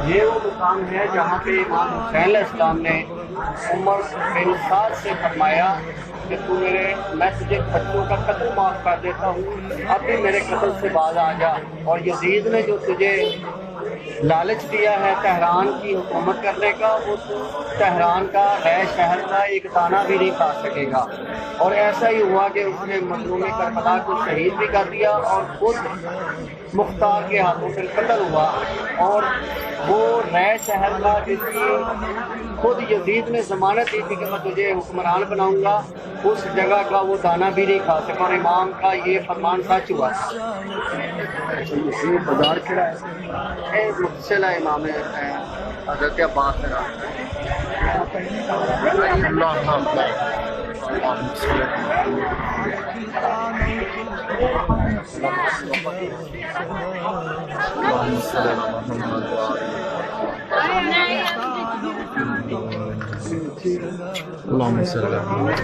یہ وہ مقام ہے جہاں پہ امام حسین علیہ السلام نے عمر بن سعد سے فرمایا کہ میں تجھے بچوں کا قتل معاف کر دیتا ہوں، اب بھی میرے قتل سے باز آ جا، اور یزید نے جو تجھے لالچ دیا ہے تہران کی حکومت کرنے کا، وہ تہران کا ہے شہر کا ایک دانہ بھی نہیں کھا سکے گا۔ اور ایسا ہی ہوا کہ اس نے مظلوم کربلا کو شہید بھی کر دیا اور خود مختار کے ہاتھوں سے قتل ہوا، اور وہ رائے شہر کا جس کی خود یزید نے ضمانت دی تھی کہ میں تجھے حکمران بناؤں گا، اس جگہ کا وہ دانہ بھی نہیں کھا سکا، اور امام کا یہ فرمان سچ ہوا تھا۔ یہ بازار کھڑا ہے، یہ متصل ہے امام حضرت عباس سے اللهم صل على محمد۔